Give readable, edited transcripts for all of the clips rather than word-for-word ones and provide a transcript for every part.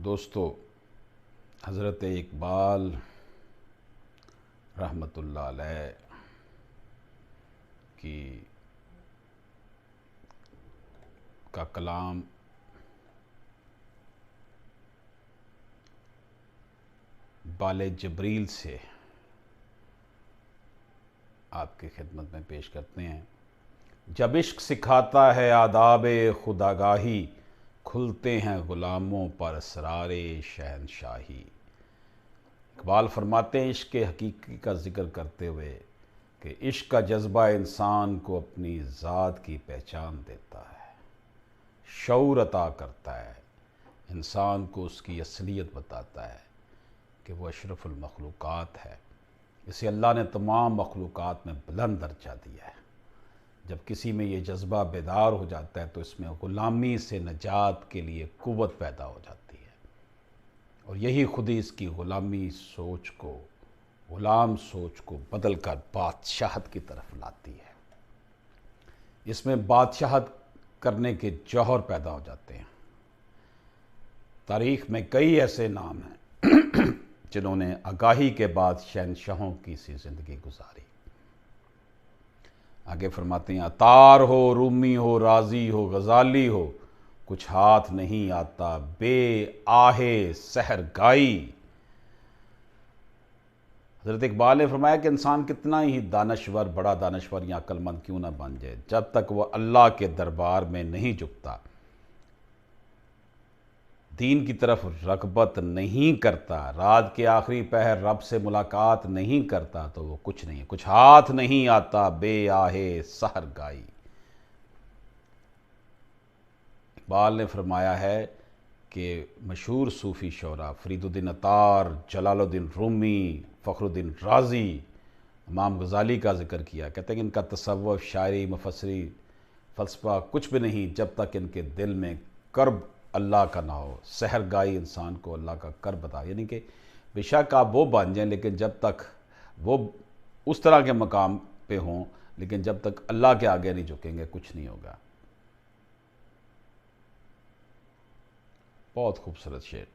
دوستو، حضرت اقبال رحمۃ اللہ علیہ کی کا کلام بال جبریل سے آپ کی خدمت میں پیش کرتے ہیں۔ جب عشق سکھاتا ہے آداب خودآگاہی، کھلتے ہیں غلاموں پر اسرار شہنشاہی۔ اقبال فرماتے ہیں عشق کے حقیقی کا ذکر کرتے ہوئے کہ عشق کا جذبہ انسان کو اپنی ذات کی پہچان دیتا ہے، شعور عطا کرتا ہے، انسان کو اس کی اصلیت بتاتا ہے کہ وہ اشرف المخلوقات ہے۔ اسے اللہ نے تمام مخلوقات میں بلند درجہ دیا ہے۔ جب کسی میں یہ جذبہ بیدار ہو جاتا ہے تو اس میں غلامی سے نجات کے لیے قوت پیدا ہو جاتی ہے، اور یہی خودی اس کی غلامی سوچ کو، غلام سوچ کو بدل کر بادشاہت کی طرف لاتی ہے۔ اس میں بادشاہت کرنے کے جوہر پیدا ہو جاتے ہیں۔ تاریخ میں کئی ایسے نام ہیں جنہوں نے آگاہی کے بعد شہنشاہوں کی سی زندگی گزاری۔ آگے فرماتے ہیں عطار ہو، رومی ہو، رازی ہو، غزالی ہو، کچھ ہاتھ نہیں آتا بے آہے سحر گائی۔ حضرت اقبال نے فرمایا کہ انسان کتنا ہی دانشور، بڑا دانشور یا عقل مند کیوں نہ بن جائے، جب تک وہ اللہ کے دربار میں نہیں جھکتا، دین کی طرف رغبت نہیں کرتا، رات کے آخری پہر رب سے ملاقات نہیں کرتا، تو وہ کچھ نہیں ہے۔ کچھ ہاتھ نہیں آتا بے آہے سحر گائی۔ اقبال نے فرمایا ہے کہ مشہور صوفی شعراء فرید الدین عطار، جلال الدین رومی، فخر الدین رازی، امام غزالی کا ذکر کیا، کہتے ہیں کہ ان کا تصوف، شاعری، مفسری، فلسفہ کچھ بھی نہیں جب تک ان کے دل میں کرب اللہ کا نہ ہو۔ سحر گائی انسان کو اللہ کا کرب بتا، یعنی کہ بے شک آپ وہ بن جائیں، لیکن جب تک وہ اس طرح کے مقام پہ ہوں، لیکن جب تک اللہ کے آگے نہیں جھکیں گے کچھ نہیں ہوگا۔ بہت خوبصورت شعر۔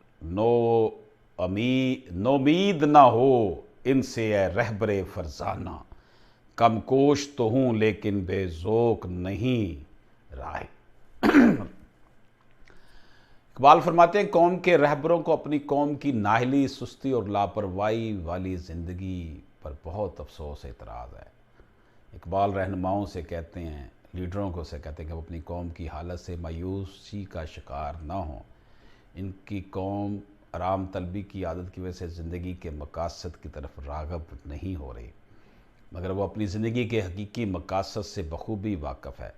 نومید نہ ہو ان سے اے رہبر فرزانہ، کم کوش تو ہوں لیکن بے ذوق نہیں رائے۔ اقبال فرماتے ہیں قوم کے رہبروں کو اپنی قوم کی نااہلی، سستی اور لاپرواہی والی زندگی پر بہت افسوس، اعتراض ہے۔ اقبال رہنماؤں سے کہتے ہیں، لیڈروں کو سے کہتے ہیں کہ وہ اپنی قوم کی حالت سے مایوسی کا شکار نہ ہوں۔ ان کی قوم آرام طلبی کی عادت کی وجہ سے زندگی کے مقاصد کی طرف راغب نہیں ہو رہی، مگر وہ اپنی زندگی کے حقیقی مقاصد سے بخوبی واقف ہے۔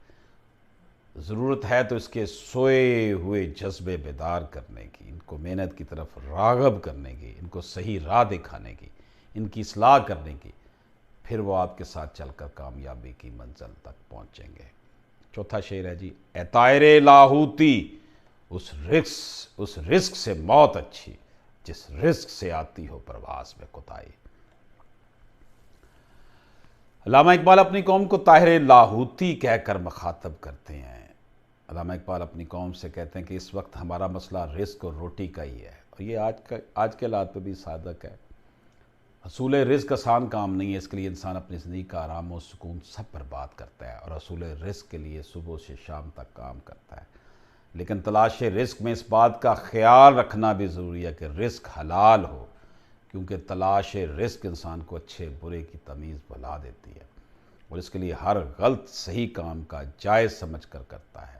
ضرورت ہے تو اس کے سوئے ہوئے جذبے بیدار کرنے کی، ان کو محنت کی طرف راغب کرنے کی، ان کو صحیح راہ دکھانے کی، ان کی اصلاح کرنے کی، پھر وہ آپ کے ساتھ چل کر کامیابی کی منزل تک پہنچیں گے۔ چوتھا شعر ہے جی، اے طائر لاہوتی، اس رزق سے موت اچھی جس رزق سے آتی ہو پرواز میں کوتاہی۔ علامہ اقبال اپنی قوم کو طاہر لاہوتی کہہ کر مخاطب کرتے ہیں۔ علامہ اقبال اپنی قوم سے کہتے ہیں کہ اس وقت ہمارا مسئلہ رزق اور روٹی کا ہی ہے، اور یہ آج کے حالات پہ بھی صادق ہے۔ حصول رزق آسان کام نہیں ہے، اس کے لیے انسان اپنی زندگی کا آرام و سکون سب برباد کرتا ہے، اور حصول رزق کے لیے صبح سے شام تک کام کرتا ہے۔ لیکن تلاش رزق میں اس بات کا خیال رکھنا بھی ضروری ہے کہ رزق حلال ہو، کیونکہ تلاش رزق انسان کو اچھے برے کی تمیز بھلا دیتی ہے، اور اس کے لیے ہر غلط صحیح کام کا جائز سمجھ کر کرتا ہے۔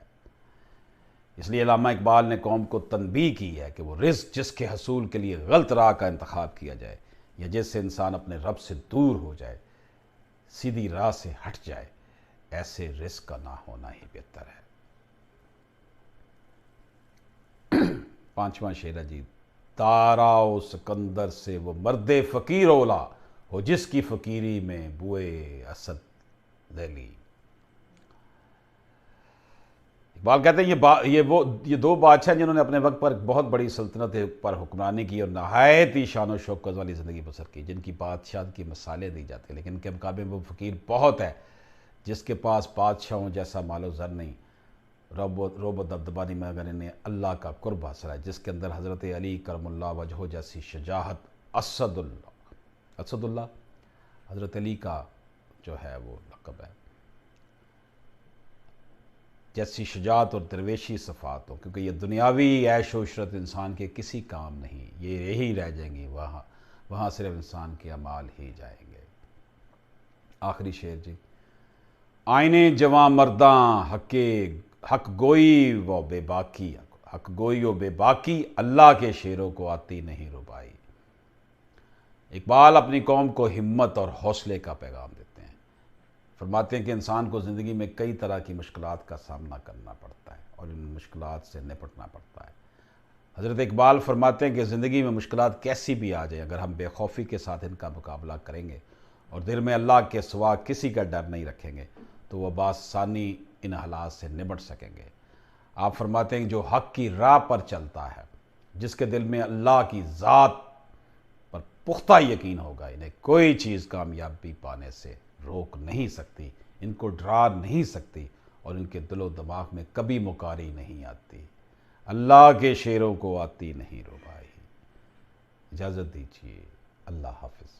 اس لیے علامہ اقبال نے قوم کو تنبیہ کی ہے کہ وہ رزق جس کے حصول کے لیے غلط راہ کا انتخاب کیا جائے، یا جس سے انسان اپنے رب سے دور ہو جائے، سیدھی راہ سے ہٹ جائے، ایسے رزق کا نہ ہونا ہی بہتر ہے۔ پانچواں شعر ہے جی، تاراؤ سکندر سے وہ مرد فقیر اولا ہو جس کی فقیری میں بوئے اسد ذیلی۔ اقبال کہتے ہیں یہ دو بادشاہ جنہوں نے اپنے وقت پر بہت بڑی سلطنت پر حکمرانی کی اور نہایت ہی شان و شوکت والی زندگی بسر کی، جن کی بادشاہت کی مثالیں دی جاتی ہیں، لیکن ان کے مقابلے میں وہ فقیر بہت ہے جس کے پاس بادشاہوں جیسا مال و زر نہیں، روب و دبدبانی میں اگر انہیں اللہ کا قرب حاصل ہے، جس کے اندر حضرت علی کرم اللہ وجہہ جیسی شجاعت، اسد اللہ حضرت علی کا جو ہے وہ لقب ہے، جیسی شجاعت اور درویشی صفات ہو، کیونکہ یہ دنیاوی عیش و عشرت انسان کے کسی کام نہیں، یہ یہی رہ جائیں گی، وہاں صرف انسان کے اعمال ہی جائیں گے۔ آخری شعر جی، آئینے جواں مرداں حق گوئی و بے باکی، حق گوئی و بے باکی، اللہ کے شیروں کو آتی نہیں ربائی۔ اقبال اپنی قوم کو ہمت اور حوصلے کا پیغام دیتے ہیں، فرماتے ہیں کہ انسان کو زندگی میں کئی طرح کی مشکلات کا سامنا کرنا پڑتا ہے اور ان مشکلات سے نپٹنا پڑتا ہے۔ حضرت اقبال فرماتے ہیں کہ زندگی میں مشکلات کیسی بھی آ جائیں، اگر ہم بے خوفی کے ساتھ ان کا مقابلہ کریں گے اور دل میں اللہ کے سوا کسی کا ڈر نہیں رکھیں گے تو وہ بآسانی ان حالات سے نمٹ سکیں گے۔ آپ فرماتے ہیں کہ جو حق کی راہ پر چلتا ہے، جس کے دل میں اللہ کی ذات پر پختہ یقین ہوگا، انہیں کوئی چیز کامیابی پانے سے روک نہیں سکتی، ان کو ڈرا نہیں سکتی اور ان کے دل و دماغ میں کبھی مکاری نہیں آتی۔ اللہ کے شیروں کو آتی نہیں ربائی۔ اجازت دیجیے، اللہ حافظ۔